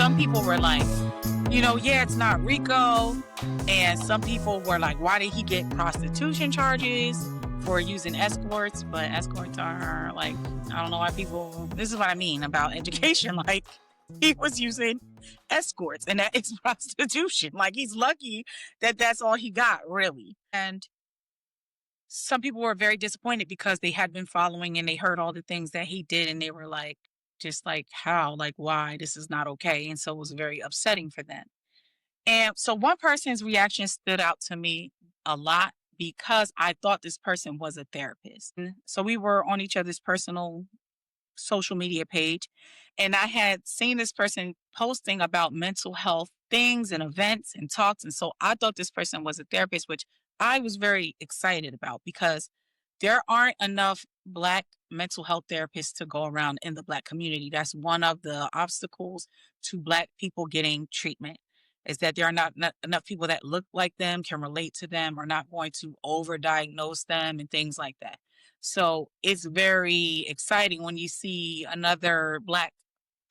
some people were like, yeah, it's not RICO. And some people were like, why did he get prostitution charges for using escorts? But escorts are like, I don't know why people, this is what I mean about education. Like, he was using escorts and that it's prostitution. Like, he's lucky that that's all he got, really. And some people were very disappointed because they had been following and they heard all the things that he did and they were like, just like, how, like, why, this is not okay. And so it was very upsetting for them. And so one person's reaction stood out to me a lot because I thought this person was a therapist. So we were on each other's personal social media page, and I had seen this person posting about mental health things and events and talks. And so I thought this person was a therapist, which I was very excited about because there aren't enough Black mental health therapists to go around in the Black community. That's one of the obstacles to Black people getting treatment, is that there are not enough people that look like them, can relate to them, are not going to overdiagnose them and things like that. So it's very exciting when you see another Black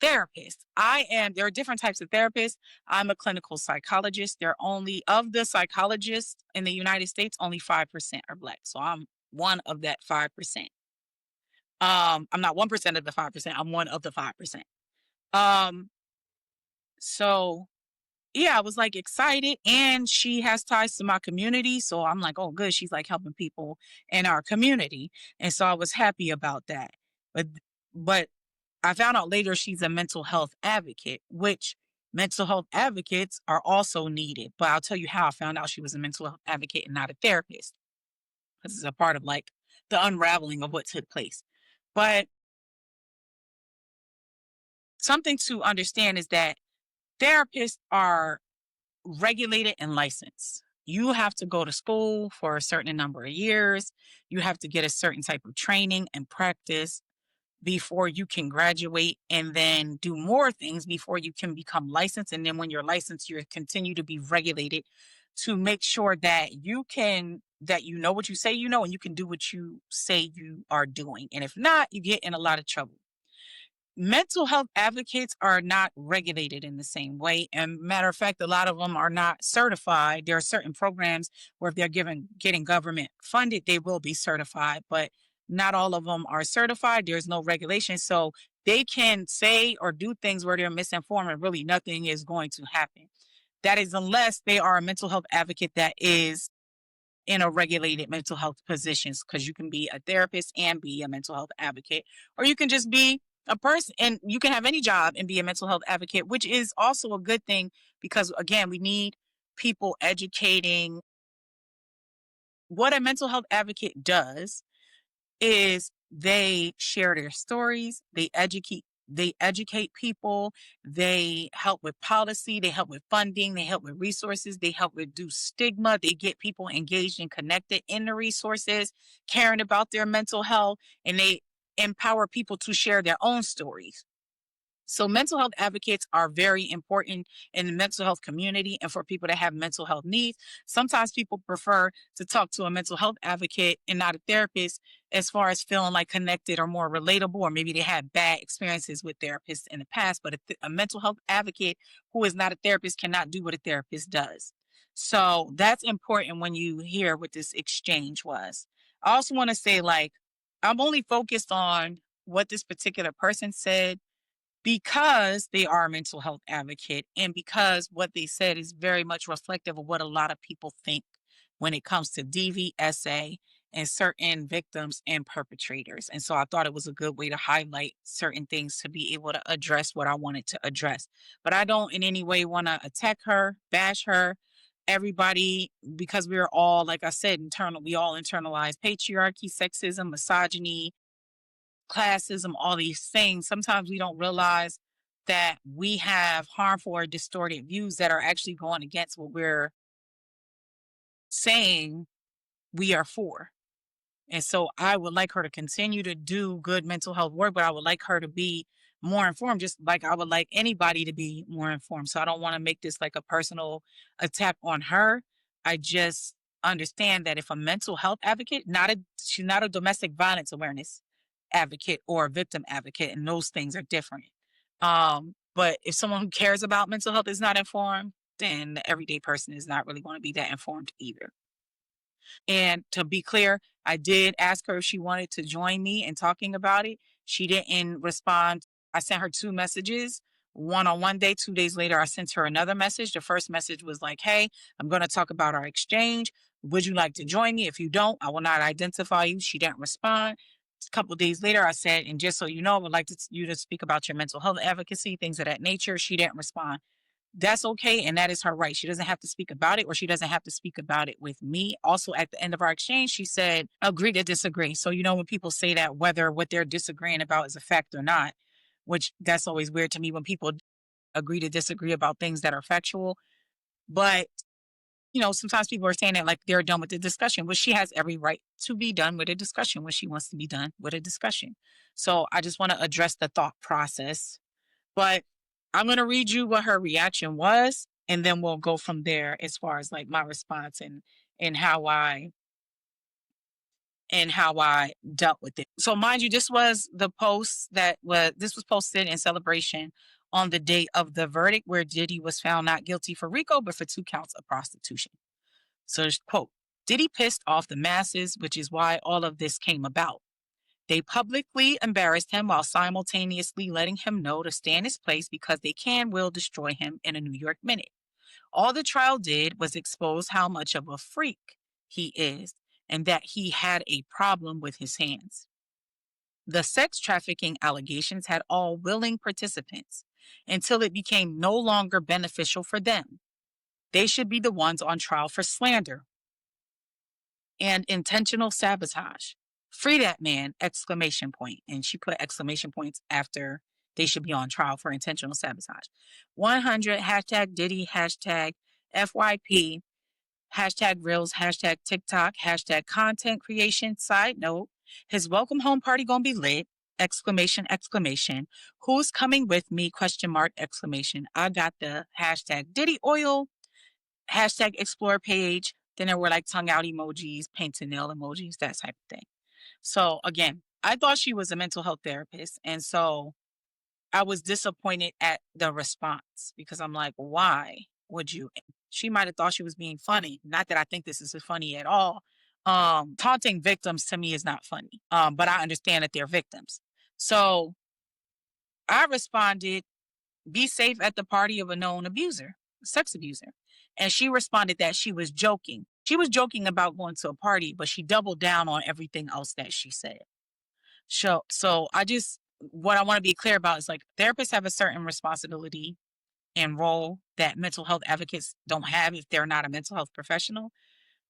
therapist. There are different types of therapists. I'm a clinical psychologist. Of the psychologists in the United States, only 5% are Black. So I'm one of that 5%. I'm not 1% of the 5%. I'm one of the 5%. So yeah, I was like excited, and she has ties to my community. So I'm like, oh, good. She's like helping people in our community. And so I was happy about that. But I found out later she's a mental health advocate, which mental health advocates are also needed. But I'll tell you how I found out she was a mental health advocate and not a therapist. This is a part of like the unraveling of what took place. But something to understand is that therapists are regulated and licensed. You have to go to school for a certain number of years. You have to get a certain type of training and practice before you can graduate, and then do more things before you can become licensed. And then when you're licensed, you continue to be regulated to make sure that you know what you say you know, and you can do what you say you are doing. And if not, you get in a lot of trouble. Mental health advocates are not regulated in the same way. And matter of fact, a lot of them are not certified. There are certain programs where if they're getting government funded, they will be certified, but not all of them are certified. There's no regulation. So they can say or do things where they're misinformed and really nothing is going to happen. That is unless they are a mental health advocate that is in a regulated mental health positions, because you can be a therapist and be a mental health advocate, or you can just be a person and you can have any job and be a mental health advocate, which is also a good thing because again, we need people educating. What a mental health advocate does is they share their stories, they educate people, they help with policy, they help with funding, they help with resources, they help reduce stigma, they get people engaged and connected in the resources, caring about their mental health, and they empower people to share their own stories. So mental health advocates are very important in the mental health community and for people that have mental health needs. Sometimes people prefer to talk to a mental health advocate and not a therapist as far as feeling like connected or more relatable, or maybe they had bad experiences with therapists in the past. But a mental health advocate who is not a therapist cannot do what a therapist does. So that's important when you hear what this exchange was. I also want to say, like, I'm only focused on what this particular person said because they are a mental health advocate and because what they said is very much reflective of what a lot of people think when it comes to DVSA and certain victims and perpetrators. And so I thought it was a good way to highlight certain things to be able to address what I wanted to address. But I don't in any way want to attack her, bash her, everybody, because we're all, like I said, we all internalize patriarchy, sexism, misogyny, classism, all these things. Sometimes we don't realize that we have harmful or distorted views that are actually going against what we're saying we are for. And so I would like her to continue to do good mental health work, but I would like her to be more informed, just like I would like anybody to be more informed. So I don't want to make this like a personal attack on her. I just understand that if a mental health advocate, she's not a domestic violence awareness advocate or a victim advocate, and those things are different. But if someone who cares about mental health is not informed, then the everyday person is not really going to be that informed either. And to be clear, I did ask her if she wanted to join me in talking about it. She didn't respond. I sent her 2 messages, one on one day. 2 days later, I sent her another message. The first message was like, "Hey, I'm going to talk about our exchange. Would you like to join me? If you don't, I will not identify you." She didn't respond. A couple of days later, I said, "And just so you know, I would like you to speak about your mental health advocacy, things of that nature." She didn't respond. That's okay, and that is her right. She doesn't have to speak about it, or she doesn't have to speak about it with me. Also, at the end of our exchange, she said, "Agree to disagree." So, when people say that, whether what they're disagreeing about is a fact or not, which that's always weird to me when people agree to disagree about things that are factual. But, sometimes people are saying that like they're done with the discussion, which she has every right to be done with a discussion when she wants to be done with a discussion. So I just want to address the thought process. But I'm going to read you what her reaction was, and then we'll go from there as far as like my response and how I dealt with it. So mind you, this was the post this was posted in celebration on the day of the verdict where Diddy was found not guilty for RICO, but for 2 counts of prostitution. So quote, "Diddy pissed off the masses, which is why all of this came about. They publicly embarrassed him while simultaneously letting him know to stay in his place because they will destroy him in a New York minute. All the trial did was expose how much of a freak he is and that he had a problem with his hands. The sex trafficking allegations had all willing participants until it became no longer beneficial for them. They should be the ones on trial for slander and intentional sabotage. Free that man, exclamation point." And she put exclamation points after "they should be on trial for intentional sabotage." 100 hashtag Diddy, hashtag FYP, hashtag Reels, hashtag TikTok, hashtag content creation. Side note, his welcome home party gonna be lit. Exclamation, exclamation. Who's coming with me? Question mark, exclamation. I got the hashtag Diddy oil, hashtag explore page. Then there were like tongue out emojis, painted nail emojis, that type of thing. So again, I thought she was a mental health therapist. And so I was disappointed at the response because I'm like, why would you? She might have thought she was being funny. Not that I think this is funny at all. Taunting victims to me is not funny. But I understand that they're victims. So I responded, "Be safe at the party of a known abuser, sex abuser." And she responded that she was joking. She was joking about going to a party, but she doubled down on everything else that she said. So what I want to be clear about is like therapists have a certain responsibility and role that mental health advocates don't have if they're not a mental health professional.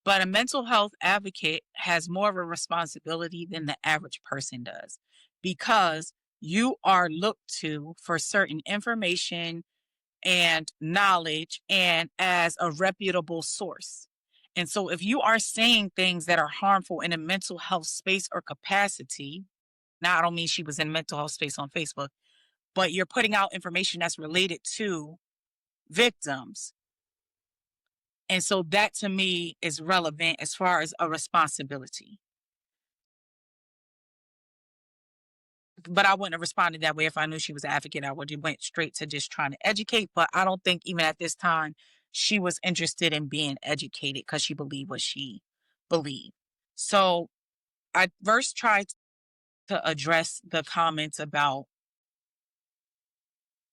But a mental health advocate has more of a responsibility than the average person does because you are looked to for certain information and knowledge and as a reputable source. And so if you are saying things that are harmful in a mental health space or capacity, now I don't mean she was in mental health space on Facebook, but you're putting out information that's related to victims. And so that to me is relevant as far as a responsibility. But I wouldn't have responded that way if I knew she was an advocate. I would have went straight to just trying to educate. But I don't think even at this time she was interested in being educated because she believed what she believed. So I first tried to address the comments about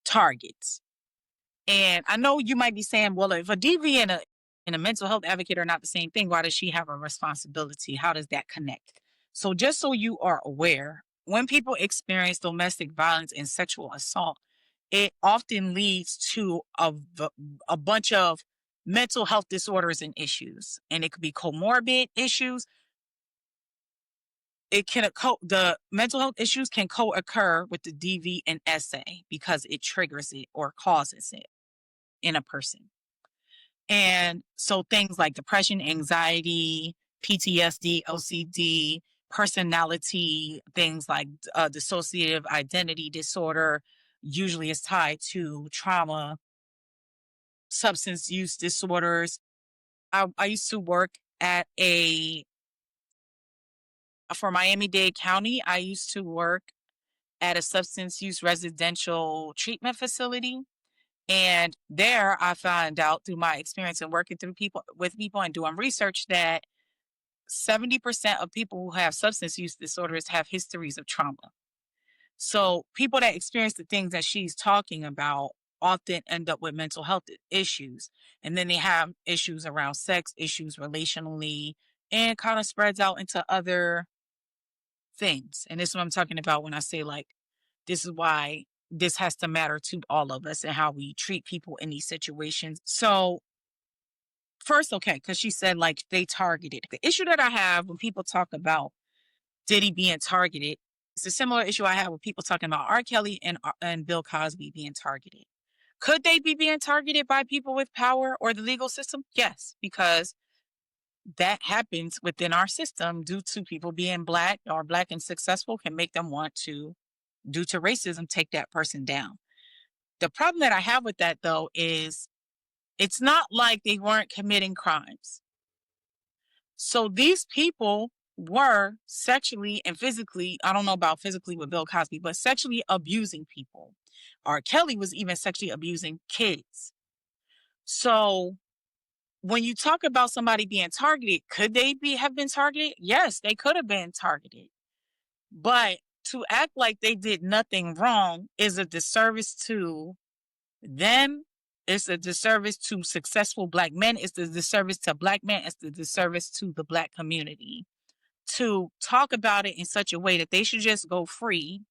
targets. And I know you might be saying, well, if a DV and a mental health advocate are not the same thing, why does she have a responsibility? How does that connect? So just so you are aware, when people experience domestic violence and sexual assault, it often leads to a bunch of mental health disorders and issues. And it could be comorbid issues. The mental health issues can co-occur with the DV and SA because it triggers it or causes it in a person. And so things like depression, anxiety, PTSD, OCD, personality, things like dissociative identity disorder usually is tied to trauma, substance use disorders. I used to work for Miami-Dade County. I used to work at a substance use residential treatment facility. And there I found out through my experience in working through people with people and doing research that 70% of people who have substance use disorders have histories of trauma. So people that experience the things that she's talking about often end up with mental health issues. And then they have issues around sex, issues relationally, and kind of spreads out into other things. And this is what I'm talking about when I say, like, this is why this has to matter to all of us and how we treat people in these situations. So, first, okay, because she said, like, they targeted. The issue that I have when people talk about Diddy being targeted, it's a similar issue I have with people talking about R. Kelly and Bill Cosby being targeted. Could they be being targeted by people with power or the legal system? Yes, because that happens within our system due to people being black or black and successful can make them want to, due to racism, take that person down. The problem that I have with that, though, is it's not like they weren't committing crimes. So these people were sexually and physically, I don't know about physically with Bill Cosby, but sexually abusing people. R. Kelly was even sexually abusing kids. So when you talk about somebody being targeted, could they have been targeted? Yes, they could have been targeted. But to act like they did nothing wrong is a disservice to them. It's a disservice to successful black men. It's a disservice to black men. It's a disservice to the black community. To talk about it in such a way that they should just go free,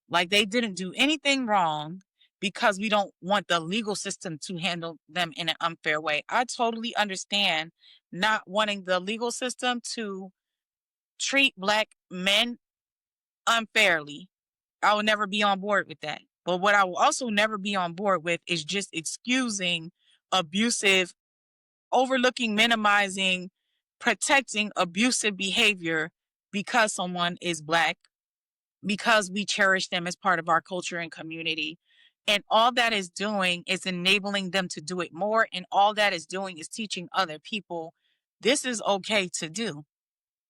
like they didn't do anything wrong, because we don't want the legal system to handle them in an unfair way. I totally understand not wanting the legal system to treat black men unfairly. I will never be on board with that. But what I will also never be on board with is just excusing abusive, overlooking, minimizing, protecting abusive behavior because someone is black, because we cherish them as part of our culture and community. And all that is doing is enabling them to do it more. And all that is doing is teaching other people this is okay to do.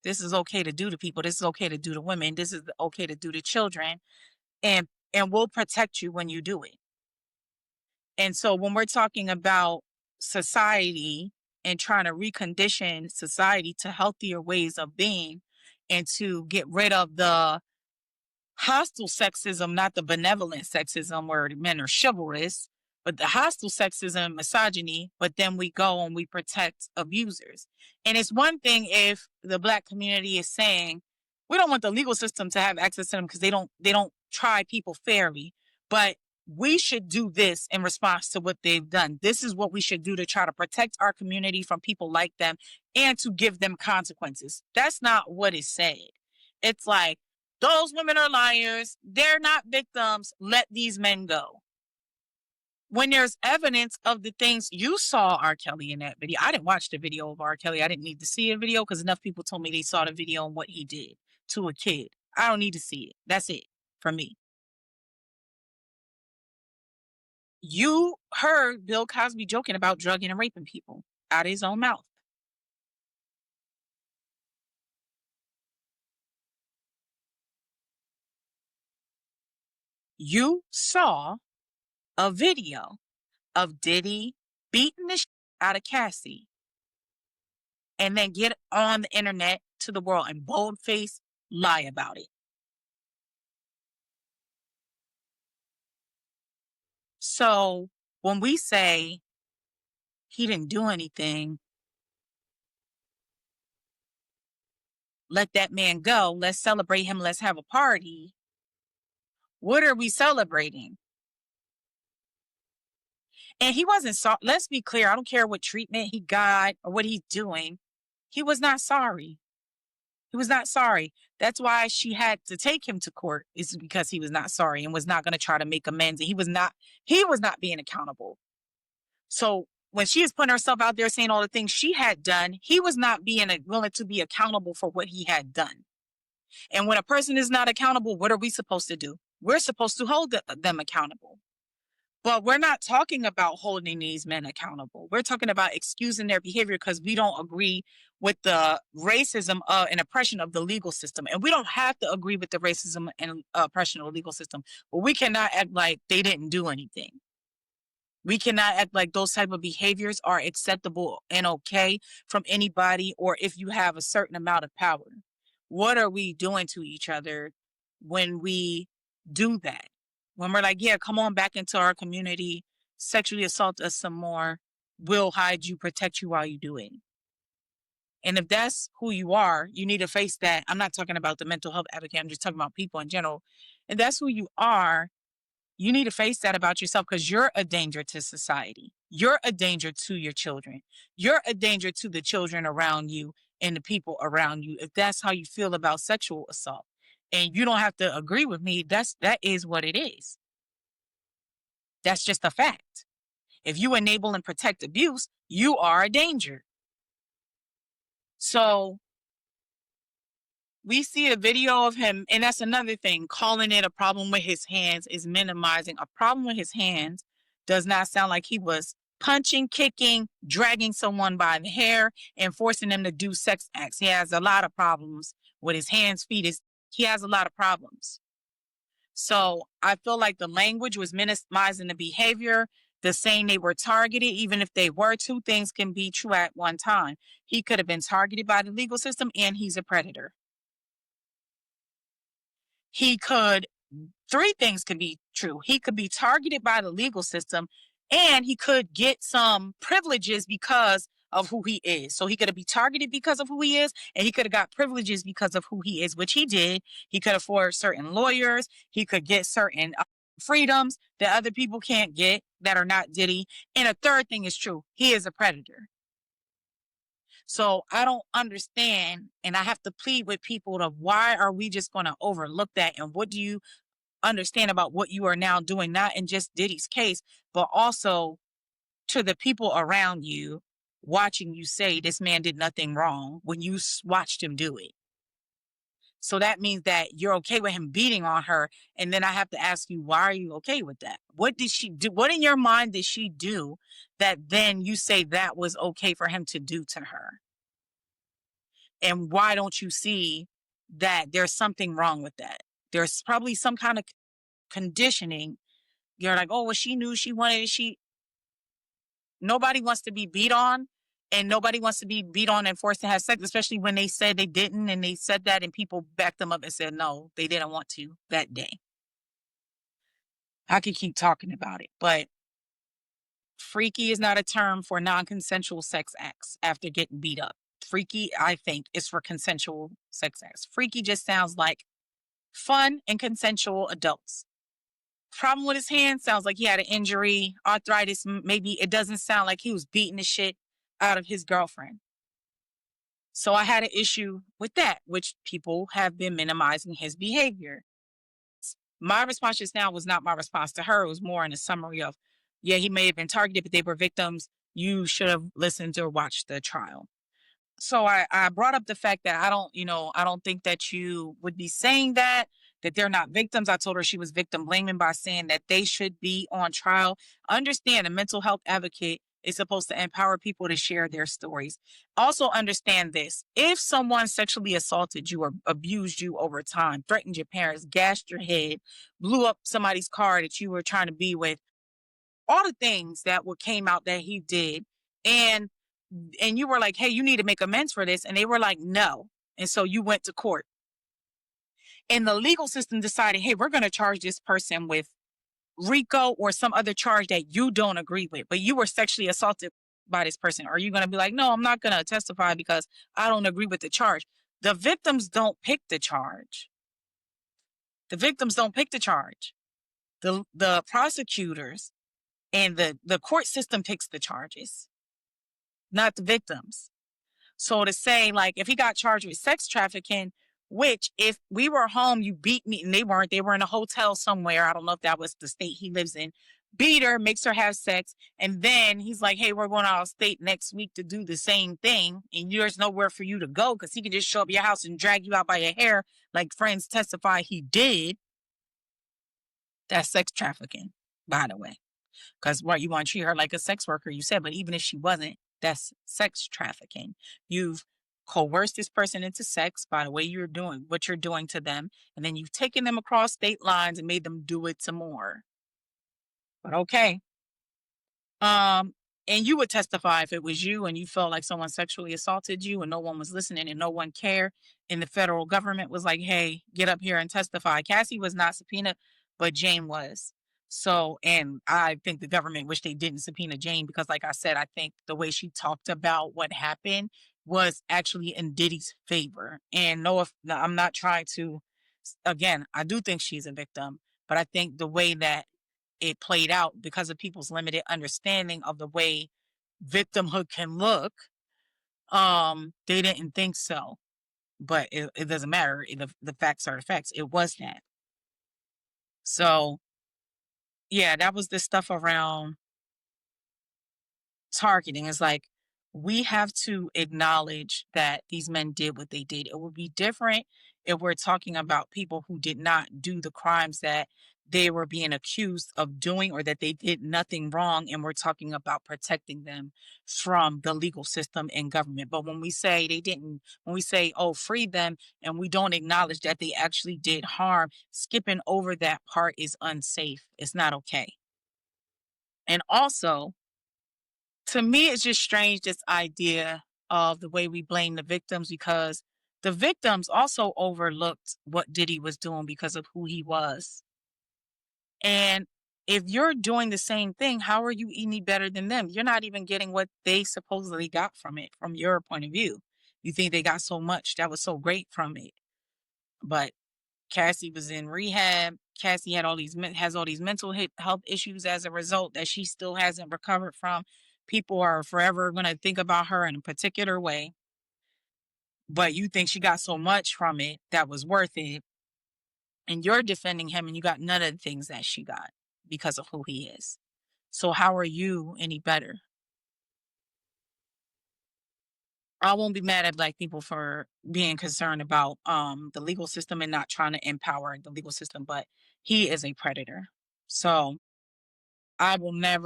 This is okay to do to people. This is okay to do to women. This is okay to do to children. And we'll protect you when you do it. And so when we're talking about society and trying to recondition society to healthier ways of being and to get rid of the hostile sexism, not the benevolent sexism where men are chivalrous, but the hostile sexism, misogyny, but then we go and we protect abusers. And it's one thing if the black community is saying, we don't want the legal system to have access to them because they don't try people fairly, but we should do this in response to what they've done. This is what we should do to try to protect our community from people like them and to give them consequences. That's not what is said. It's like, those women are liars. They're not victims. Let these men go. When there's evidence of the things you saw R. Kelly in that video, I didn't watch the video of R. Kelly. I didn't need to see a video because enough people told me they saw the video and what he did to a kid. I don't need to see it. That's it for me. You heard Bill Cosby joking about drugging and raping people out of his own mouth. You saw a video of Diddy beating the shit out of Cassie and then get on the internet to the world and boldface lie about it. So when we say he didn't do anything, let that man go, let's celebrate him, let's have a party, what are we celebrating? And he wasn't sorry. Let's be clear. I don't care what treatment he got or what he's doing. He was not sorry. He was not sorry. That's why she had to take him to court, is because he was not sorry and was not going to try to make amends. And he was not being accountable. So when she is putting herself out there saying all the things she had done, he was not being willing to be accountable for what he had done. And when a person is not accountable, what are we supposed to do? We're supposed to hold them accountable. But we're not talking about holding these men accountable. We're talking about excusing their behavior because we don't agree with the racism and oppression of the legal system. And we don't have to agree with the racism and oppression of the legal system. But we cannot act like they didn't do anything. We cannot act like those type of behaviors are acceptable and okay from anybody, or if you have a certain amount of power. What are we doing to each other when we do that? When we're like, yeah, come on back into our community, sexually assault us some more, we'll hide you, protect you while you do it. And if that's who you are, you need to face that. I'm not talking about the mental health advocate, I'm just talking about people in general. If that's who you are, you need to face that about yourself, because you're a danger to society. You're a danger to your children. You're a danger to the children around you and the people around you. If that's how you feel about sexual assault, and you don't have to agree with me, that is what it is. That's just a fact. If you enable and protect abuse, you are a danger. So we see a video of him, and that's another thing. Calling it a problem with his hands is minimizing. A problem with his hands does not sound like he was punching, kicking, dragging someone by the hair, and forcing them to do sex acts. He has a lot of problems with his hands, feet. He has a lot of problems. So I feel like the language was minimizing the behavior, the saying they were targeted. Even if they were, two things can be true at one time. He could have been targeted by the legal system, and he's a predator. He could, three things could be true. He could be targeted by the legal system, and he could get some privileges because of who he is. So he could be targeted because of who he is, and he could have got privileges because of who he is, which he did. He could afford certain lawyers. He could get certain freedoms that other people can't get that are not Diddy. And a third thing is true. He is a predator. So I don't understand, and I have to plead with people to, why are we just going to overlook that? And what do you understand about what you are now doing, not in just Diddy's case, but also to the people around you watching you say this man did nothing wrong when you watched him do it? So that means that you're okay with him beating on her. And then I have to ask you, why are you okay with that? What did she do? What in your mind did she do that then you say that was okay for him to do to her? And why don't you see that there's something wrong with that? There's probably some kind of conditioning. You're like, oh, well, she knew she wanted it. Nobody wants to be beat on, and nobody wants to be beat on and forced to have sex, especially when they said they didn't, and they said that, and people backed them up and said, no, they didn't want to that day. I could keep talking about it, but freaky is not a term for non-consensual sex acts after getting beat up. Freaky, I think, is for consensual sex acts. Freaky just sounds like fun and consensual adults. Problem with his hand sounds like he had an injury, arthritis. Maybe it doesn't sound like he was beating the shit out of his girlfriend. So I had an issue with that, which people have been minimizing his behavior. My response just now was not my response to her. It was more in a summary of, yeah, he may have been targeted, but they were victims. You should have listened or watched the trial. So I brought up the fact that I don't think that you would be saying that they're not victims. I told her she was victim blaming by saying that they should be on trial. Understand, a mental health advocate is supposed to empower people to share their stories. Also understand this: if someone sexually assaulted you or abused you over time, threatened your parents, gashed your head, blew up somebody's car that you were trying to be with, all the things that came out that he did, and you were like, hey, you need to make amends for this. And they were like, no. And so you went to court. And the legal system decided, hey, we're going to charge this person with RICO or some other charge that you don't agree with, but you were sexually assaulted by this person. Are you going to be like, no, I'm not going to testify because I don't agree with the charge? The victims don't pick the charge. The victims don't pick the charge. The prosecutors and the court system picks the charges, not the victims. So to say, like, if he got charged with sex trafficking, which if we were home, you beat me, and they were in a hotel somewhere. I don't know if that was the state he lives in. Beat her, makes her have sex. And then he's like, hey, we're going out of state next week to do the same thing. And there's nowhere for you to go because he could just show up at your house and drag you out by your hair, like friends testify he did. That's sex trafficking, by the way. Because what, you want to treat her like a sex worker, you said, but even if she wasn't, that's sex trafficking. You've coerced this person into sex by the way you're doing what you're doing to them, and then you've taken them across state lines and made them do it some more. But okay. Um, and you would testify if it was you and you felt like someone sexually assaulted you and no one was listening and no one cared, and the federal government was like, hey, get up here and testify. Cassie was not subpoenaed, but Jane was. So, and I think the government wish they didn't subpoena Jane because, like I said, I think the way she talked about what happened was actually in Diddy's favor. And no, if no, I'm not trying to, again, I do think she's a victim, but I think the way that it played out because of people's limited understanding of the way victimhood can look, they didn't think so. But it doesn't matter. The facts are the facts. It was that. So yeah, that was the stuff around targeting. Is like we have to acknowledge that these men did what they did. It would be different if we're talking about people who did not do the crimes that they were being accused of doing or that they did nothing wrong, and we're talking about protecting them from the legal system and government. But when we say they didn't, when we say, oh, free them, and we don't acknowledge that they actually did harm, skipping over that part is unsafe. It's not okay. And also, to me, it's just strange, this idea of the way we blame the victims, because the victims also overlooked what Diddy was doing because of who he was. And if you're doing the same thing, how are you any better than them? You're not even getting what they supposedly got from it, from your point of view. You think they got so much that was so great from it. But Cassie was in rehab. Cassie had has all these mental health issues as a result that she still hasn't recovered from. People are forever going to think about her in a particular way. But you think she got so much from it that was worth it, and you're defending him, and you got none of the things that she got because of who he is. So how are you any better? I won't be mad at black people for being concerned about the legal system and not trying to empower the legal system, but he is a predator. So I'm not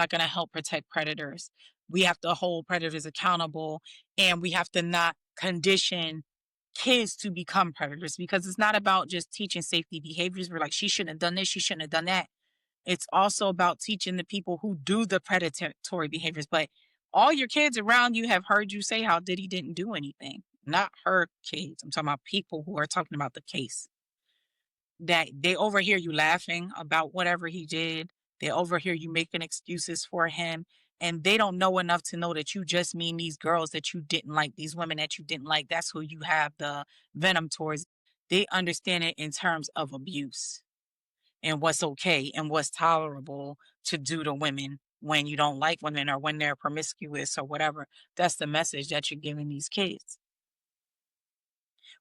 going to help protect predators. We have to hold predators accountable, and we have to not condition kids to become predators, because it's not about just teaching safety behaviors. We're like, she shouldn't have done this, she shouldn't have done that. It's also about teaching the people who do the predatory behaviors. But all your kids around you have heard you say how Diddy didn't do anything. Not her kids. I'm talking about people who are talking about the case. That they overhear you laughing about whatever he did. They overhear you making excuses for him. And they don't know enough to know that you just mean these girls that you didn't like, these women that you didn't like. That's who you have the venom towards. They understand it in terms of abuse and what's okay and what's tolerable to do to women when you don't like women or when they're promiscuous or whatever. That's the message that you're giving these kids.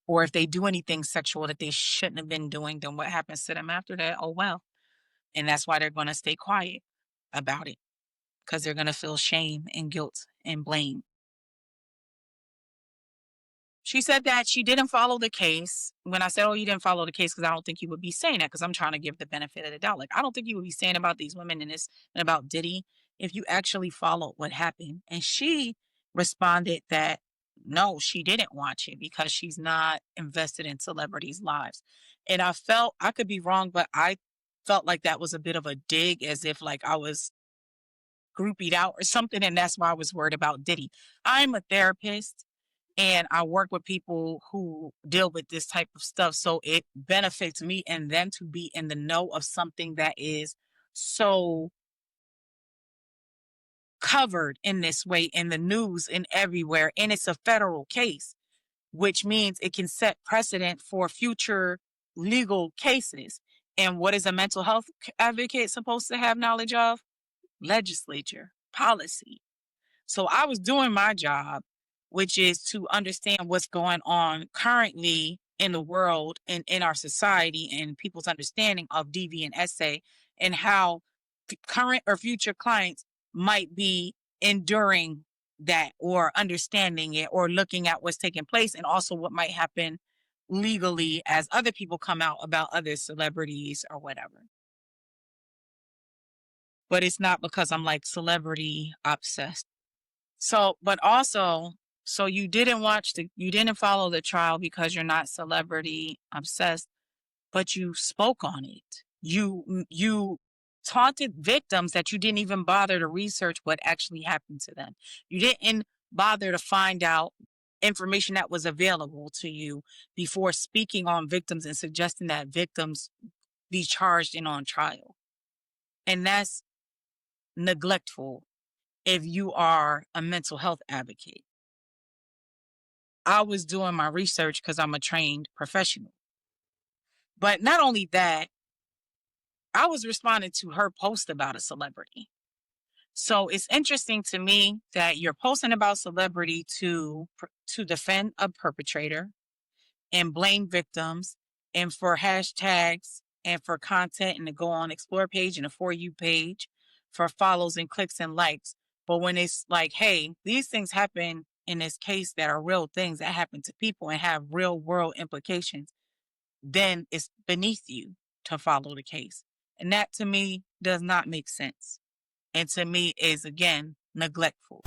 Or if they do anything sexual that they shouldn't have been doing, then what happens to them after that? Oh, well. And that's why they're going to stay quiet about it, because they're going to feel shame and guilt and blame. She said that she didn't follow the case. When I said, oh, you didn't follow the case, because I don't think you would be saying that, because I'm trying to give the benefit of the doubt. Like, I don't think you would be saying about these women and this and about Diddy if you actually followed what happened. And she responded that no, she didn't watch it because she's not invested in celebrities' lives. And I felt, I could be wrong, but I felt like that was a bit of a dig, as if like I was groupied out or something. And that's why I was worried about Diddy. I'm a therapist and I work with people who deal with this type of stuff. So it benefits me and them to be in the know of something that is so covered in this way in the news and everywhere. And it's a federal case, which means it can set precedent for future legal cases. And what is a mental health advocate supposed to have knowledge of? Legislature, policy. So I was doing my job, which is to understand what's going on currently in the world and in our society and people's understanding of DV and SA, and how current or future clients might be enduring that or understanding it or looking at what's taking place, and also what might happen legally as other people come out about other celebrities or whatever. but it's not because I'm like celebrity obsessed. So, but also, so you didn't follow the trial because you're not celebrity obsessed, but you spoke on it. You taunted victims that you didn't even bother to research what actually happened to them. You didn't bother to find out information that was available to you before speaking on victims and suggesting that victims be charged and on trial. And that's neglectful if you are a mental health advocate. I was doing my research because I'm a trained professional. But not only that, I was responding to her post about a celebrity. So it's interesting to me that you're posting about celebrity to defend a perpetrator and blame victims and for hashtags and for content and to go on explore page and a For You page for follows and clicks and likes. But when it's like, hey, these things happen in this case that are real things that happen to people and have real world implications, then it's beneath you to follow the case. And that to me does not make sense. And to me is again neglectful.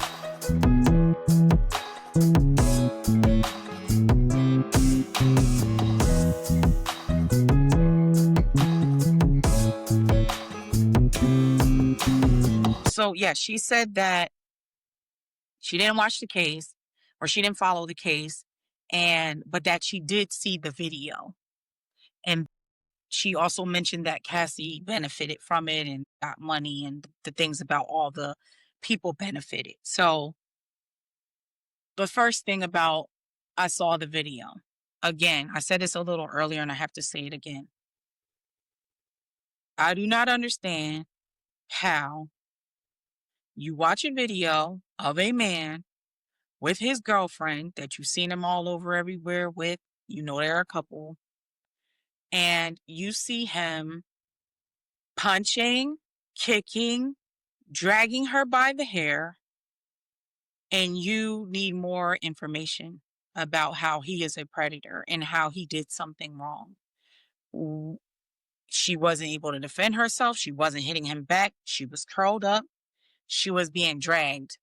So yeah, she said that she didn't watch the case or she didn't follow the case, but that she did see the video. And she also mentioned that Cassie benefited from it and got money and the things about all the people benefited. So the first thing about I saw the video. Again, I said this a little earlier and I have to say it again. I do not understand how you watch a video of a man with his girlfriend that you've seen him all over everywhere with, they're a couple, and you see him punching, kicking, dragging her by the hair, and you need more information about how he is a predator and how he did something wrong. She wasn't able to defend herself. She wasn't hitting him back. She was curled up. She was being dragged.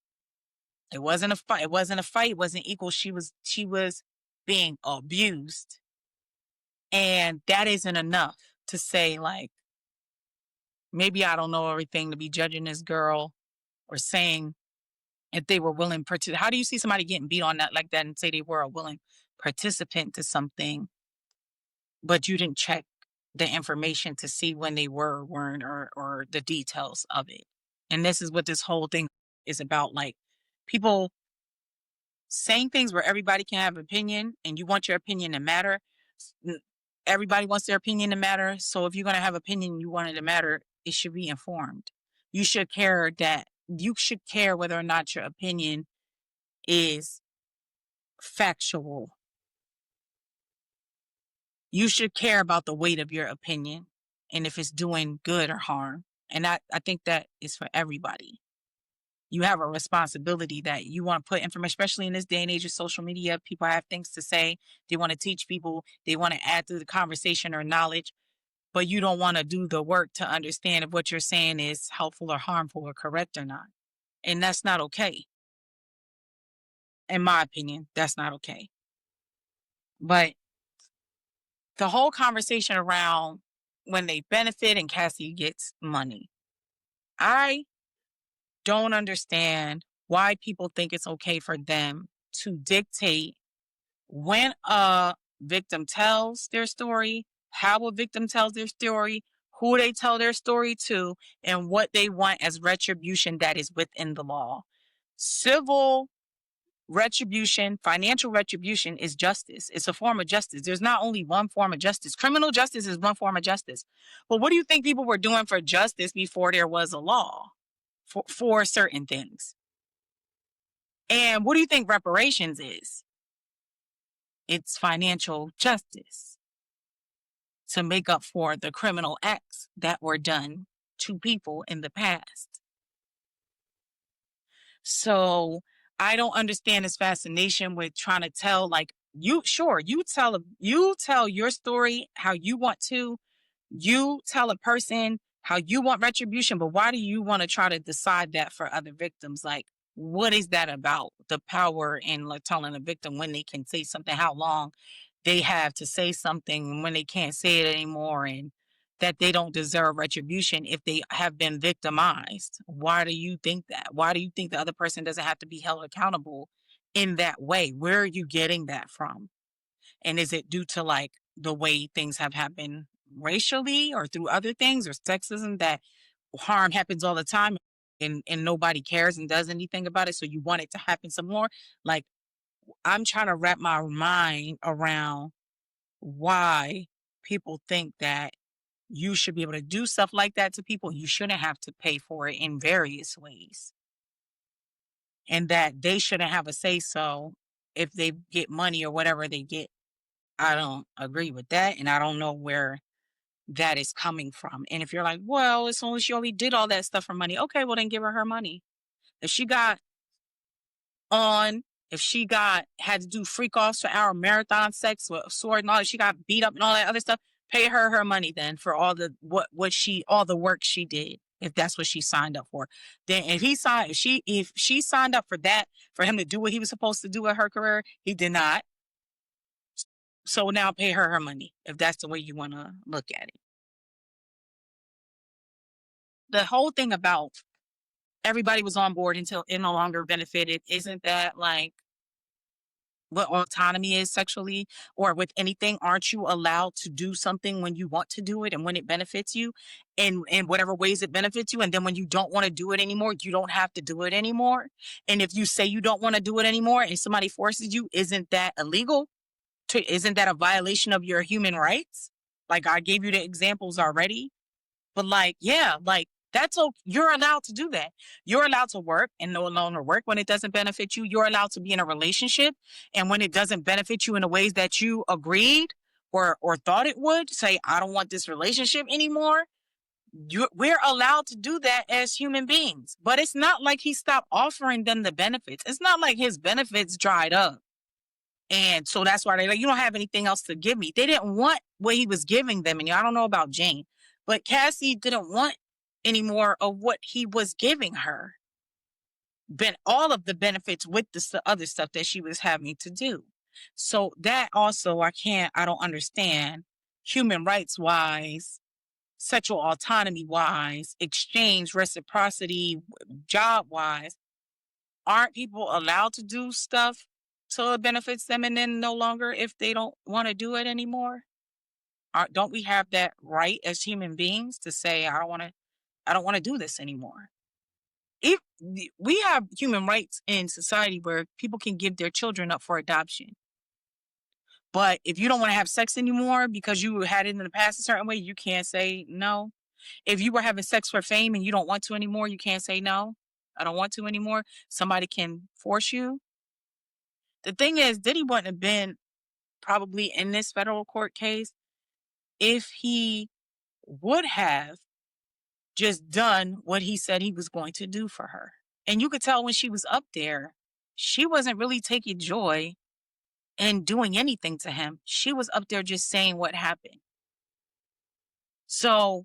It wasn't a fight. It wasn't a fight. It wasn't equal. She was being abused. And that isn't enough to say, like, maybe I don't know everything to be judging this girl or saying if they were willing how do you see somebody getting beat on that like that and say they were a willing participant to something, but you didn't check the information to see when they were or weren't or the details of it. And this is what this whole thing is about. Like, people saying things where everybody can have opinion and you want your opinion to matter. Everybody wants their opinion to matter. So if you're going to have opinion, you want it to matter, it should be informed. You should care whether or not your opinion is factual. You should care about the weight of your opinion and if it's doing good or harm. And I think that is for everybody. You have a responsibility that you want to put information, especially in this day and age of social media. People have things to say. They want to teach people. They want to add to the conversation or knowledge, but you don't want to do the work to understand if what you're saying is helpful or harmful or correct or not. And that's not okay. In my opinion, that's not okay. But the whole conversation around when they benefit and Cassie gets money, I don't understand why people think it's okay for them to dictate when a victim tells their story, how a victim tells their story, who they tell their story to, and what they want as retribution that is within the law. Civil retribution, financial retribution is justice. It's a form of justice. There's not only one form of justice. Criminal justice is one form of justice. But what do you think people were doing for justice before there was a law for certain things? And what do you think reparations is? It's financial justice to make up for the criminal acts that were done to people in the past. So I don't understand this fascination with trying to tell, like, you tell your story how you want to. You tell a person how you want retribution, but why do you want to try to decide that for other victims? Like, what is that about? The power in like telling a victim when they can say something, how long they have to say something, and when they can't say it anymore, and that they don't deserve retribution if they have been victimized. Why do you think that? Why do you think the other person doesn't have to be held accountable in that way? Where are you getting that from? And is it due to like the way things have happened racially or through other things or sexism that harm happens all the time and nobody cares and does anything about it? So you want it to happen some more? Like, I'm trying to wrap my mind around why people think that you should be able to do stuff like that to people. You shouldn't have to pay for it in various ways. And that they shouldn't have a say so if they get money or whatever they get. I don't agree with that. And I don't know where that is coming from. And if you're like, well, it's only she only did all that stuff for money. Okay, well then give her money. If she got on, if she got had to do freak offs for hour marathon sex with a sword and all that, she got beat up and all that other stuff, pay her money then for all the all the work she did. If that's what she signed up for, then if she signed up for that for him to do what he was supposed to do with her career, he did not. So now pay her money if that's the way you want to look at it. The whole thing about everybody was on board until it no longer benefited, isn't that like what autonomy is sexually or with anything? Aren't you allowed to do something when you want to do it and when it benefits you and in whatever ways it benefits you? And then when you don't want to do it anymore, you don't have to do it anymore. And if you say you don't want to do it anymore and somebody forces you, isn't that illegal? Isn't that a violation of your human rights? Like I gave you the examples already. But like, yeah, like that's okay. You're allowed to do that. You're allowed to work and no longer work when it doesn't benefit you. You're allowed to be in a relationship. And when it doesn't benefit you in the ways that you agreed or thought it would, say, I don't want this relationship anymore. We're allowed to do that as human beings. But it's not like he stopped offering them the benefits. It's not like his benefits dried up. And so that's why they're like, you don't have anything else to give me. They didn't want what he was giving them. And I don't know about Jane, but Cassie didn't want any more of what he was giving her. All of the benefits with the other stuff that she was having to do. So that also, I don't understand human rights wise, sexual autonomy wise, exchange, reciprocity, job wise. Aren't people allowed to do stuff till it benefits them and then no longer if they don't want to do it anymore? Don't we have that right as human beings to say, I don't want to do this anymore? If we have human rights in society where people can give their children up for adoption. But if you don't want to have sex anymore because you had it in the past a certain way, you can't say no. If you were having sex for fame and you don't want to anymore, you can't say no. I don't want to anymore. Somebody can force you. The thing is, Diddy wouldn't have been probably in this federal court case if he would have just done what he said he was going to do for her. And you could tell when she was up there, she wasn't really taking joy in doing anything to him. She was up there just saying what happened. So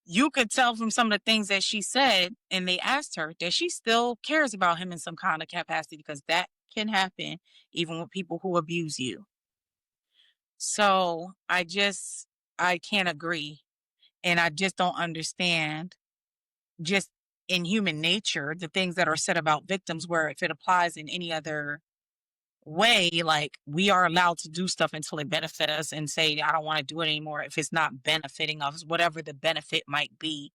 you could tell from some of the things that she said, and they asked her, that she still cares about him in some kind of capacity, because that can happen even with people who abuse you. So I can't agree. And I just don't understand, just in human nature, the things that are said about victims, where if it applies in any other way, like we are allowed to do stuff until it benefits us and say, I don't want to do it anymore if it's not benefiting us, whatever the benefit might be,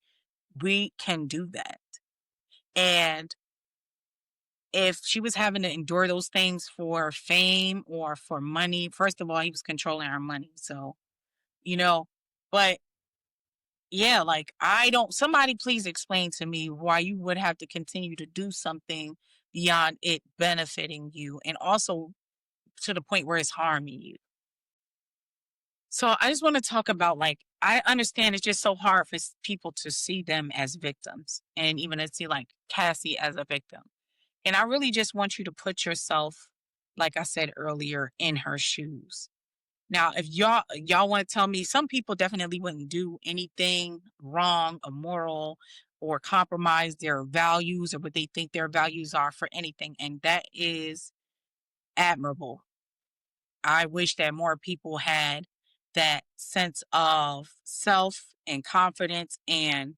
we can do that. And if she was having to endure those things for fame or for money, first of all, he was controlling her money. So, but yeah, like somebody please explain to me why you would have to continue to do something beyond it benefiting you and also to the point where it's harming you. So I just want to talk about, like, I understand it's just so hard for people to see them as victims and even to see like Cassie as a victim. And I really just want you to put yourself, like I said earlier, in her shoes. Now, if y'all want to tell me, some people definitely wouldn't do anything wrong, immoral, or compromise their values or what they think their values are for anything, and that is admirable. I wish that more people had that sense of self and confidence and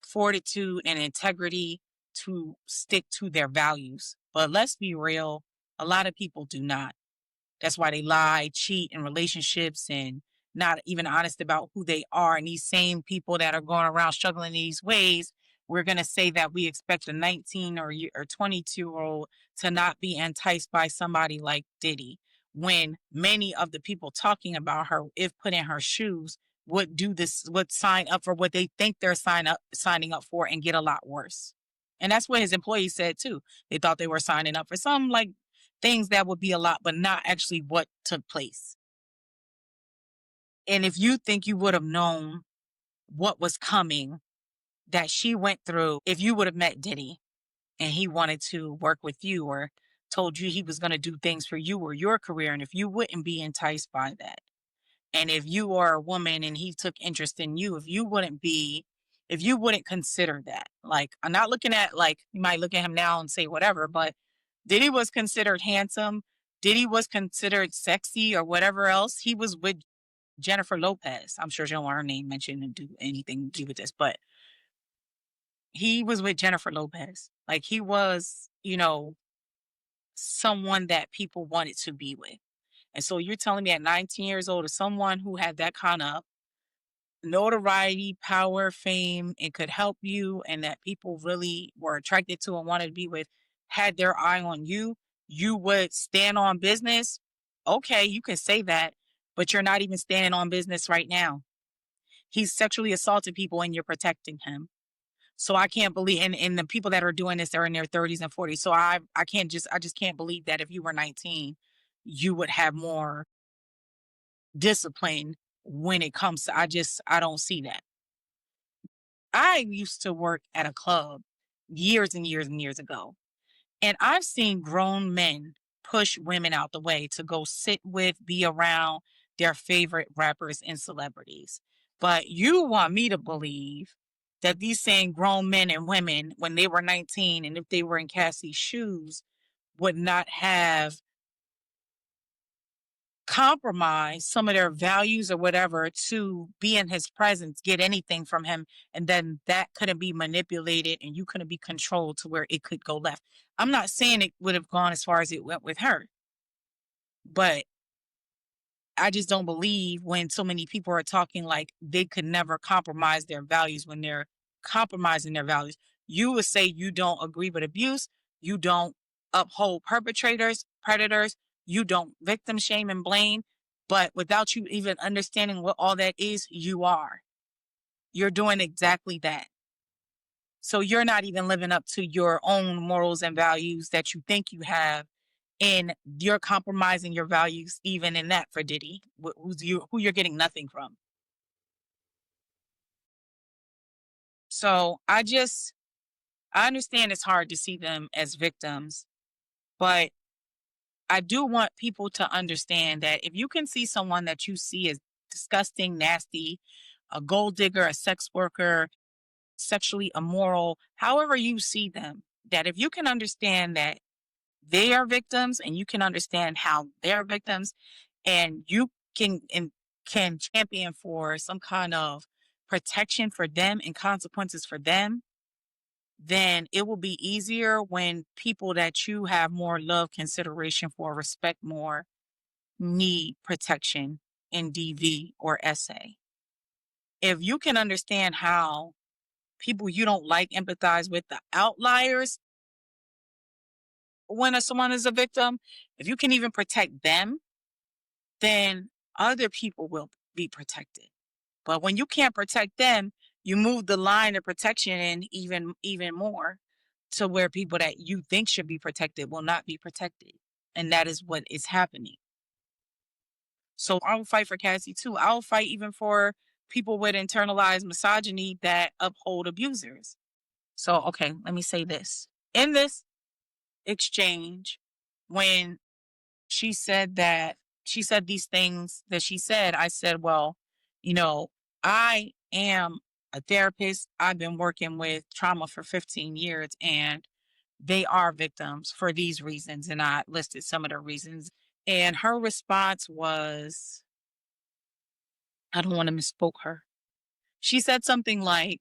fortitude and integrity to stick to their values. But let's be real, a lot of people do not. That's why they lie, cheat in relationships, and not even honest about who they are. And these same people that are going around struggling in these ways, we're going to say that we expect a 19 or 22-year-old to not be enticed by somebody like Diddy, when many of the people talking about her, if put in her shoes, would do this, would sign up for what they think they're signing up for and get a lot worse. And that's what his employees said too. They thought they were signing up for some like things that would be a lot, but not actually what took place. And if you think you would have known what was coming that she went through, if you would have met Diddy and he wanted to work with you or told you he was going to do things for you or your career, and if you wouldn't be enticed by that, and if you are a woman and he took interest in you, if you wouldn't consider that, like, I'm not looking at, like, you might look at him now and say whatever, but Diddy was considered handsome. Diddy was considered sexy or whatever else. He was with Jennifer Lopez. I'm sure she don't want her name mentioned and do anything to do with this, but he was with Jennifer Lopez. Like, he was, someone that people wanted to be with. And so you're telling me at 19 years old, as someone who had that kind of notoriety, power, fame, and could help you, and that people really were attracted to and wanted to be with, had their eye on you, you would stand on business. Okay, you can say that, but you're not even standing on business right now. He's sexually assaulted people and you're protecting him. So I can't believe, and the people that are doing this are in their 30s and 40s. So I just can't believe that if you were 19, you would have more discipline when it comes to, I don't see that. I used to work at a club years and years and years ago, and I've seen grown men push women out the way to go sit with, be around their favorite rappers and celebrities. But you want me to believe that these same grown men and women, when they were 19, and if they were in Cassie's shoes, would not have compromise some of their values or whatever to be in his presence, get anything from him, and then that couldn't be manipulated and you couldn't be controlled to where it could go left. I'm not saying it would have gone as far as it went with her, but I just don't believe when so many people are talking like they could never compromise their values when they're compromising their values. You would say you don't agree with abuse, you don't uphold perpetrators, predators, you don't victim shame and blame, but without you even understanding what all that is, you are. You're doing exactly that. So you're not even living up to your own morals and values that you think you have, and you're compromising your values even in that for Diddy, who you're getting nothing from. So I understand it's hard to see them as victims, but I do want people to understand that if you can see someone that you see as disgusting, nasty, a gold digger, a sex worker, sexually immoral, however you see them, that if you can understand that they are victims and you can understand how they're victims, and you can champion for some kind of protection for them and consequences for them, then it will be easier when people that you have more love, consideration for, respect more, need protection in DV or SA. If you can understand how people you don't like empathize with the outliers when someone is a victim, if you can even protect them, then other people will be protected. But when you can't protect them, you move the line of protection in even more to where people that you think should be protected will not be protected. And that is what is happening. So I will fight for Cassie too. I will fight even for people with internalized misogyny that uphold abusers. So, okay, let me say this. In this exchange, when she said that she said these things that she said, I said, well, you know, I am a therapist. I've been working with trauma for 15 years and they are victims for these reasons. And I listed some of the reasons. And her response was, I don't want to misspoke her. She said something like,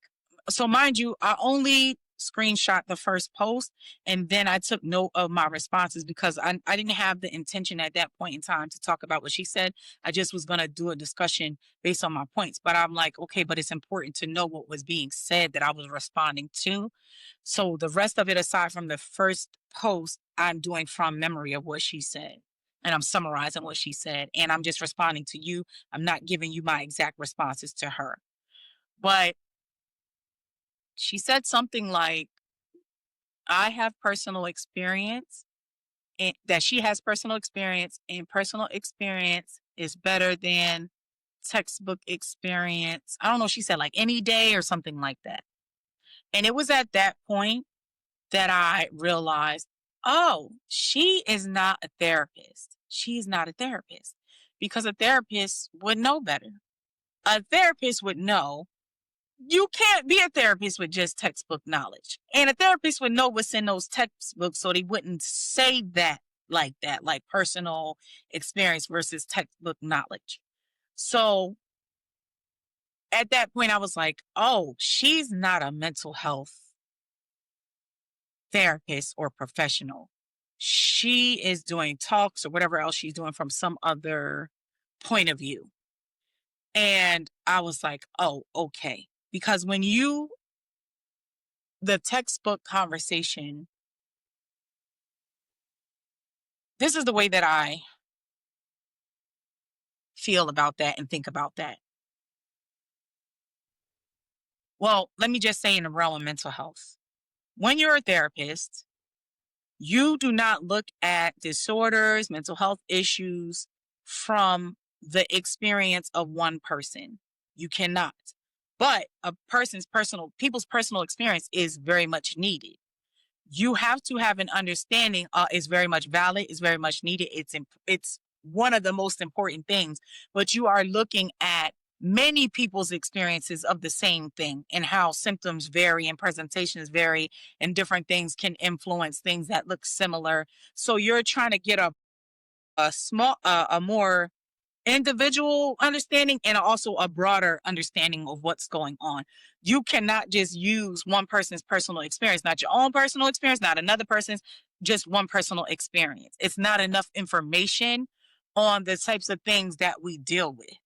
so mind you, I only screenshot the first post and then I took note of my responses because I didn't have the intention at that point in time to talk about what she said. I just was going to do a discussion based on my points. But I'm like, okay, but it's important to know what was being said that I was responding to. So the rest of it, aside from the first post, I'm doing from memory of what she said. And I'm summarizing what she said. And I'm just responding to you. I'm not giving you my exact responses to her. But she said something like, I have personal experience and that she has personal experience, and personal experience is better than textbook experience. I don't know. She said like any day or something like that. And it was at that point that I realized, oh, she is not a therapist. She's not a therapist because a therapist would know better. A therapist would know you can't be a therapist with just textbook knowledge. And a therapist would know what's in those textbooks so they wouldn't say that, like personal experience versus textbook knowledge. So at that point, I was like, oh, she's not a mental health therapist or professional. She is doing talks or whatever else she's doing from some other point of view. And I was like, oh, okay. Because the textbook conversation, this is the way that I feel about that and think about that. Well, let me just say in the realm of mental health, when you're a therapist, you do not look at disorders, mental health issues from the experience of one person. You cannot. But people's personal experience is very much needed. You have to have an understanding. Is very much valid. Is very much needed. It's one of the most important things. But you are looking at many people's experiences of the same thing and how symptoms vary and presentations vary and different things can influence things that look similar. So you're trying to get a more individual understanding and also a broader understanding of what's going on. You cannot just use one person's personal experience, not your own personal experience, not another person's, just one personal experience. It's not enough information on the types of things that we deal with.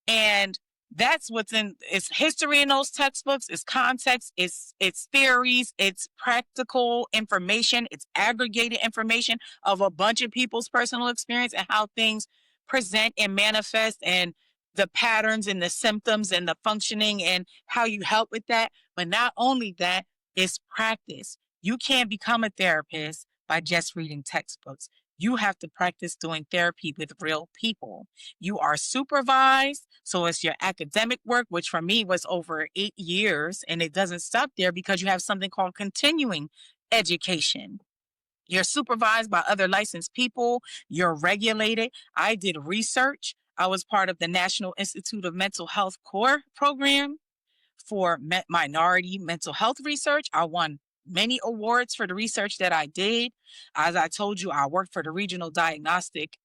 And that's what's in it's history in those textbooks, it's context, it's theories, it's practical information, it's aggregated information of a bunch of people's personal experience and how things present and manifest and the patterns and the symptoms and the functioning and how you help with that. But not only that, it's practice. You can't become a therapist by just reading textbooks. You have to practice doing therapy with real people. You are supervised. So it's your academic work, which for me was over 8 years. And it doesn't stop there because you have something called continuing education. You're supervised by other licensed people. You're regulated. I did research. I was part of the National Institute of Mental Health Core program for minority mental health research. I won many awards for the research that I did. As I told you, I worked for the Regional Diagnostic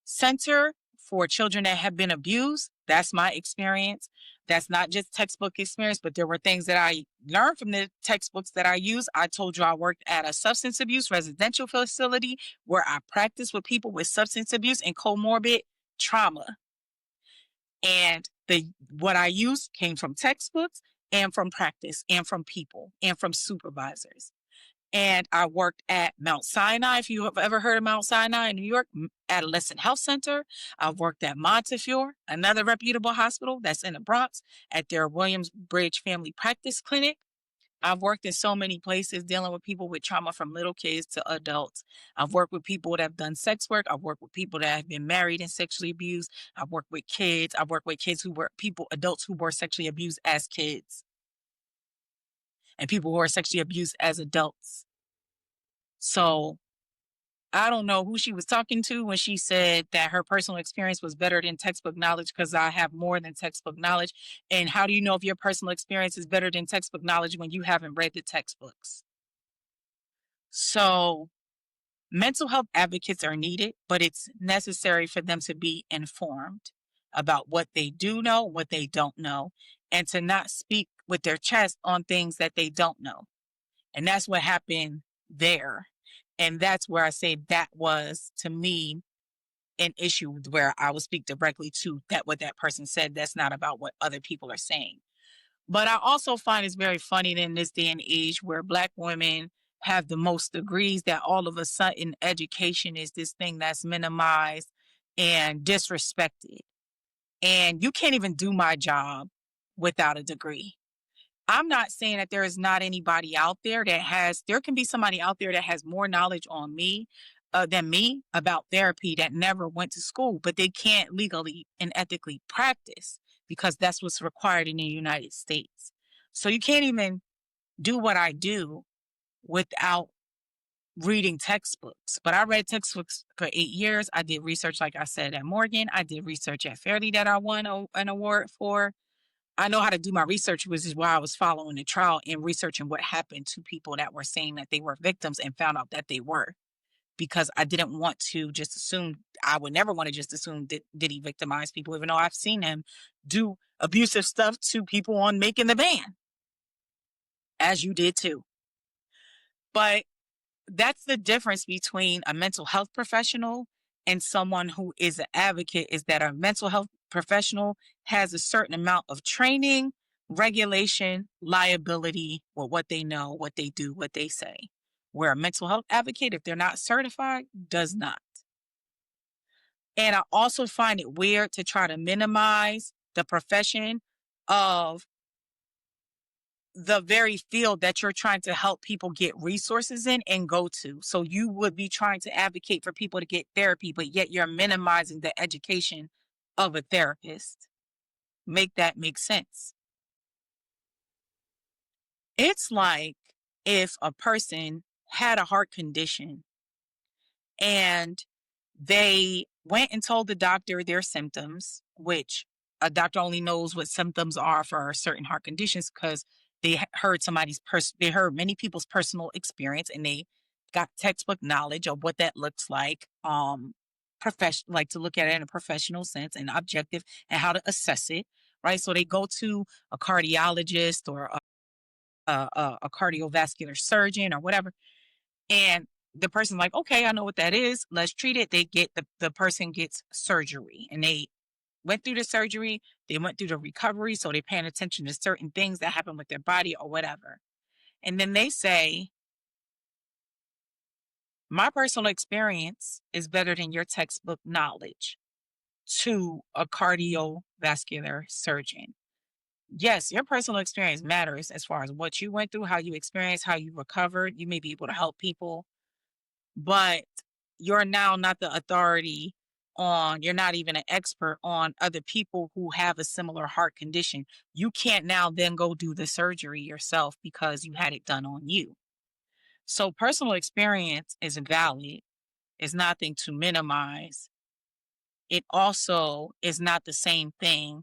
Center for children that have been abused. That's my experience. That's not just textbook experience, but there were things that I learned from the textbooks that I use. I told you I worked at a substance abuse residential facility where I practiced with people with substance abuse and comorbid trauma. And what I used came from textbooks and from practice and from people and from supervisors. And I worked at Mount Sinai. If you have ever heard of Mount Sinai in New York, Adolescent Health Center. I've worked at Montefiore, another reputable hospital that's in the Bronx, at their Williamsbridge Family Practice Clinic. I've worked in so many places dealing with people with trauma from little kids to adults. I've worked with people that have done sex work. I've worked with people that have been married and sexually abused. I've worked with kids. I've worked with adults who were sexually abused as kids and people who are sexually abused as adults. So I don't know who she was talking to when she said that her personal experience was better than textbook knowledge because I have more than textbook knowledge. And how do you know if your personal experience is better than textbook knowledge when you haven't read the textbooks? So, mental health advocates are needed, but it's necessary for them to be informed about what they do know, what they don't know, and to not speak with their chest on things that they don't know. And that's what happened there. And that's where I say that was, to me, an issue where I would speak directly to that what that person said. That's not about what other people are saying. But I also find it's very funny in this day and age where Black women have the most degrees that all of a sudden education is this thing that's minimized and disrespected. And you can't even do my job without a degree. I'm not saying that there is not anybody out there that there can be somebody out there that has more knowledge on me than me about therapy that never went to school, but they can't legally and ethically practice because that's what's required in the United States. So you can't even do what I do without reading textbooks. But I read textbooks for 8 years. I did research, like I said, at Morgan. I did research at Fairleigh that I won an award for. I know how to do my research, which is why I was following the trial and researching what happened to people that were saying that they were victims and found out that they were. Because I didn't want to just assume, I would never want to just assume did he victimize people, even though I've seen him do abusive stuff to people on Making the Band, as you did too. But that's the difference between a mental health professional and someone who is an advocate, is that a mental health professional has a certain amount of training, regulation, liability with what they know, what they do, what they say. Where a mental health advocate, if they're not certified, does not. And I also find it weird to try to minimize the profession of the very field that you're trying to help people get resources in and go to. So you would be trying to advocate for people to get therapy, but yet you're minimizing the education of a therapist. Make that make sense. It's like if a person had a heart condition and they went and told the doctor their symptoms, which a doctor only knows what symptoms are for certain heart conditions because they heard they heard many people's personal experience and they got textbook knowledge of what that looks like. Like to look at it in a professional sense and objective and how to assess it, right? So they go to a cardiologist or a cardiovascular surgeon or whatever, and the person's like, okay, I know what that is. Let's treat it. They get the person gets surgery and they went through the surgery. They went through the recovery. So they're paying attention to certain things that happen with their body or whatever. And then they say, my personal experience is better than your textbook knowledge to a cardiovascular surgeon. Yes, your personal experience matters as far as what you went through, how you experienced, how you recovered. You may be able to help people, but you're now not the authority you're not even an expert on other people who have a similar heart condition. You can't now then go do the surgery yourself because you had it done on you. So personal experience is valid, is nothing to minimize. It also is not the same thing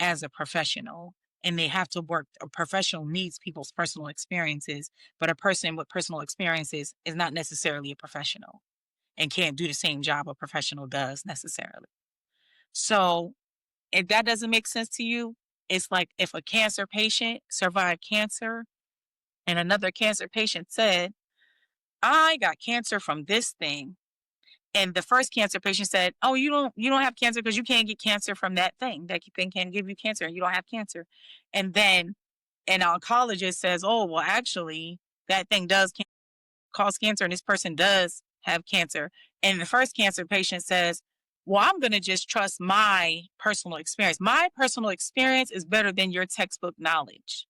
as a professional. And they have to work. A professional needs people's personal experiences, but a person with personal experiences is not necessarily a professional and can't do the same job a professional does necessarily. So if that doesn't make sense to you, it's like if a cancer patient survived cancer and another cancer patient said, I got cancer from this thing. And the first cancer patient said, oh, you don't have cancer because you can't get cancer from that thing. That thing can give you cancer and you don't have cancer. And then an oncologist says, oh, well, actually, that thing does cause cancer and this person does have cancer. And the first cancer patient says, well, I'm going to just trust my personal experience. My personal experience is better than your textbook knowledge.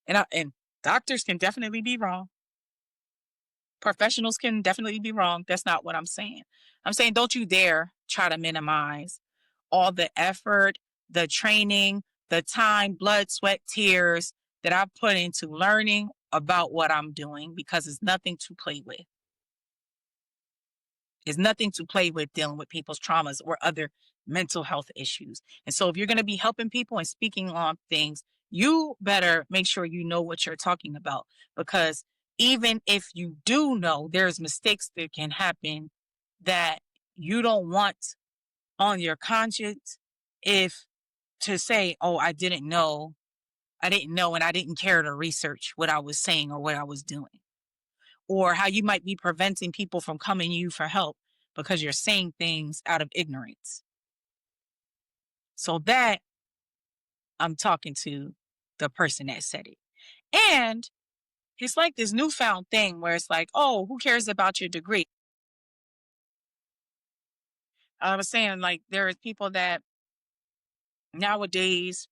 And doctors can definitely be wrong. Professionals can definitely be wrong. That's not what I'm saying. I'm saying don't you dare try to minimize all the effort, the training, the time, blood, sweat, tears that I've put into learning about what I'm doing because it's nothing to play with. It's nothing to play with dealing with people's traumas or other mental health issues. And so if you're going to be helping people and speaking on things, you better make sure you know what you're talking about, because even if you do know, there's mistakes that can happen that you don't want on your conscience. If to say, oh, I didn't know, and I didn't care to research what I was saying or what I was doing, or how you might be preventing people from coming to you for help because you're saying things out of ignorance. So that I'm talking to the person that said it. And it's like this newfound thing where it's like, oh, who cares about your degree? I was saying, like, there is people that nowadays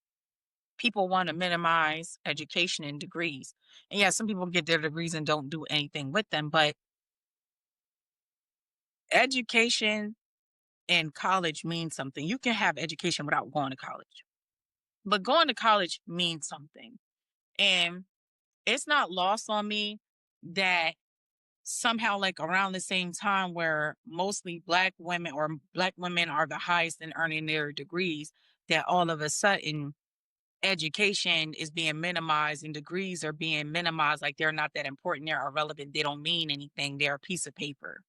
people want to minimize education and degrees. And yeah, some people get their degrees and don't do anything with them, but education in college means something. You can have education without going to college, but going to college means something. And it's not lost on me that somehow, like around the same time where mostly black women or black women are the highest in earning their degrees, that all of a sudden education is being minimized and degrees are being minimized, like they're not that important, they're irrelevant, they don't mean anything, they're a piece of paper.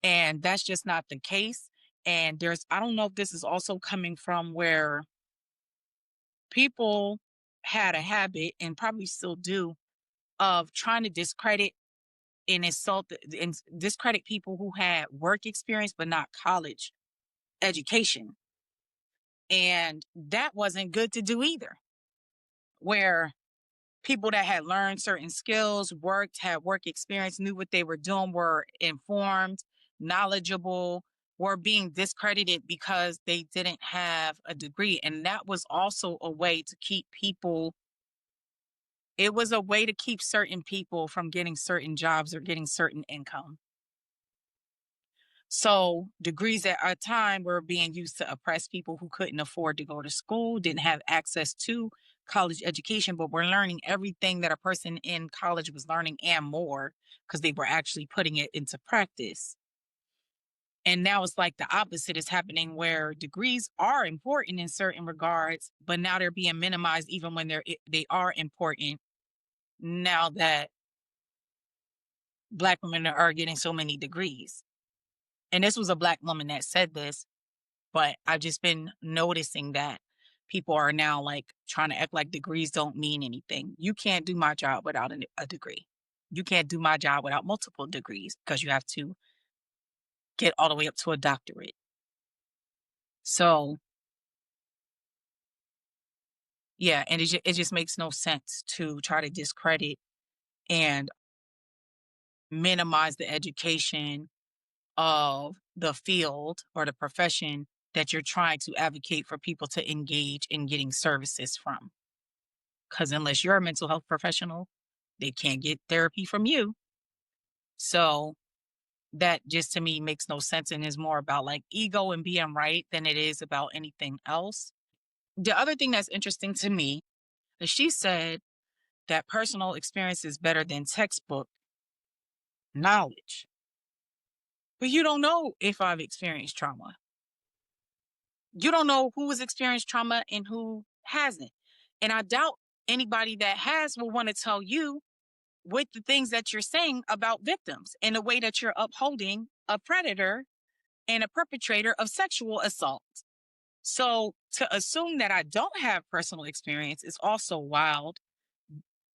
And that's just not the case. And I don't know if this is also coming from where people had a habit, and probably still do, of trying to discredit and insult and discredit people who had work experience but not college education. And that wasn't good to do either. Where people that had learned certain skills, worked, had work experience, knew what they were doing, were informed, knowledgeable, were being discredited because they didn't have a degree. And that was also a way to keep people, it was a way to keep certain people from getting certain jobs or getting certain income. So degrees at our time were being used to oppress people who couldn't afford to go to school, didn't have access to college education, but were learning everything that a person in college was learning and more, because they were actually putting it into practice. And now it's like the opposite is happening, where degrees are important in certain regards, but now they're being minimized even when they are important, now that black women are getting so many degrees. And this was a black woman that said this. But I've just been noticing that people are now like trying to act like degrees don't mean anything. You can't do my job without a degree. You can't do my job without multiple degrees, because you have to get all the way up to a doctorate. So, yeah, and it just makes no sense to try to discredit and minimize the education of the field or the profession that you're trying to advocate for people to engage in getting services from. Because unless you're a mental health professional, they can't get therapy from you. So that just to me makes no sense, and is more about like ego and being right than it is about anything else. The other thing that's interesting to me is she said that personal experience is better than textbook knowledge. But you don't know if I've experienced trauma. You don't know who has experienced trauma and who hasn't. And I doubt anybody that has will want to tell you with the things that you're saying about victims and the way that you're upholding a predator and a perpetrator of sexual assault. So to assume that I don't have personal experience is also wild,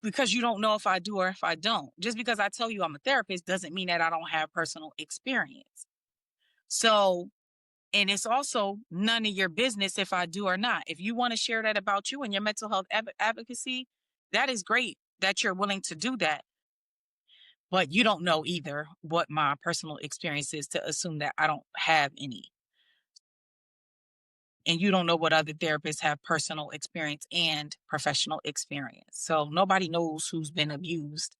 because you don't know if I do or if I don't. Just because I tell you I'm a therapist doesn't mean that I don't have personal experience. So, and it's also none of your business if I do or not. If you want to share that about you and your mental health advocacy, that is great that you're willing to do that. But you don't know either what my personal experience is to assume that I don't have any. And you don't know what other therapists have personal experience and professional experience. So nobody knows who's been abused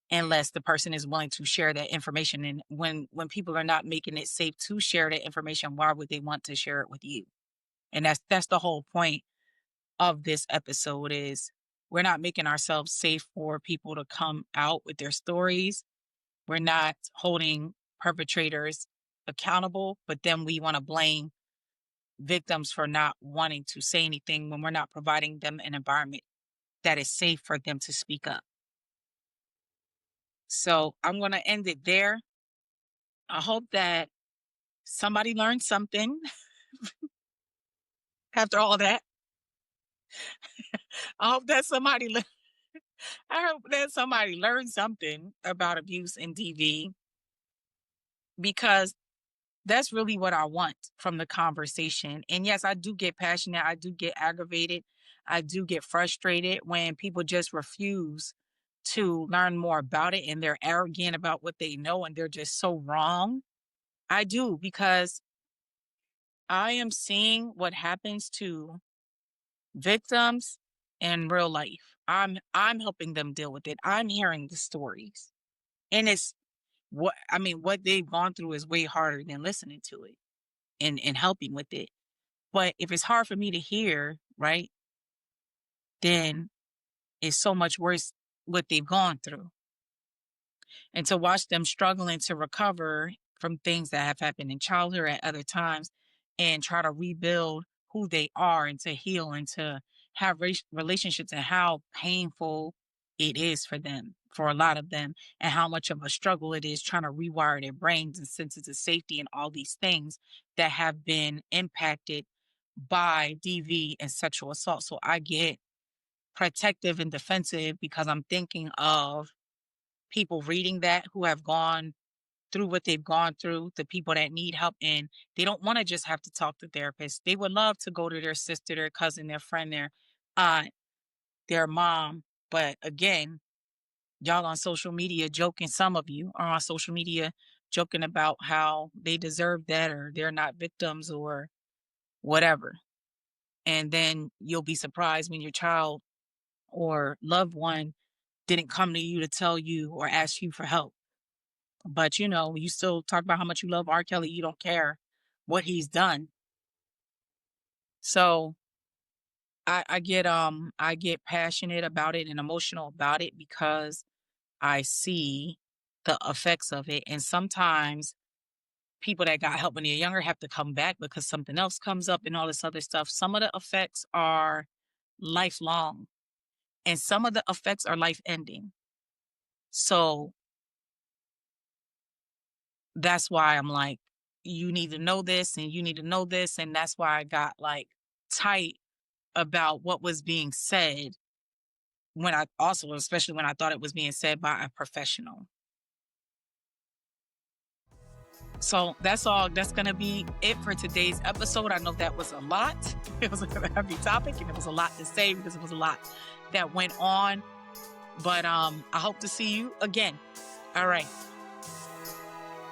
unless the person is willing to share that information. And when people are not making it safe to share that information, why would they want to share it with you? And that's the whole point of this episode, is we're not making ourselves safe for people to come out with their stories. We're not holding perpetrators accountable, but then we want to blame victims for not wanting to say anything when we're not providing them an environment that is safe for them to speak up. So I'm going to end it there. I hope that somebody learned something after all that. I hope that I hope that somebody learned something about abuse in DV, because that's really what I want from the conversation. And yes, I do get passionate. I do get aggravated. I do get frustrated when people just refuse to learn more about it and they're arrogant about what they know and they're just so wrong. I do, because I am seeing what happens to victims in real life. I'm helping them deal with it. I'm hearing the stories. And it's what they've gone through is way harder than listening to it and helping with it. But if it's hard for me to hear, right, then it's so much worse what they've gone through. And to watch them struggling to recover from things that have happened in childhood or at other times and try to rebuild who they are and to heal and to have relationships, and how painful it is for them, for a lot of them, and how much of a struggle it is trying to rewire their brains and senses of safety and all these things that have been impacted by DV and sexual assault. So I get protective and defensive because I'm thinking of people reading that who have gone through what they've gone through, the people that need help, and they don't want to just have to talk to therapists. They would love to go to their sister, their cousin, their friend, their aunt, their mom. But again, y'all on social media joking, some of you are on social media joking about how they deserve that or they're not victims or whatever. And then you'll be surprised when your child or loved one didn't come to you to tell you or ask you for help. But you still talk about how much you love R. Kelly. You don't care what he's done. So I get passionate about it and emotional about it because I see the effects of it. And sometimes people that got help when they're younger have to come back because something else comes up and all this other stuff. Some of the effects are lifelong and some of the effects are life ending. So that's why I'm like, you need to know this and you need to know this. And that's why I got like tight about what was being said when I also, especially when I thought it was being said by a professional. So that's all. That's going to be it for today's episode. I know that was a lot. It was a heavy topic and it was a lot to say because it was a lot that went on. But I hope to see you again. All right.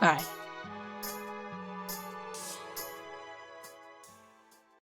Bye.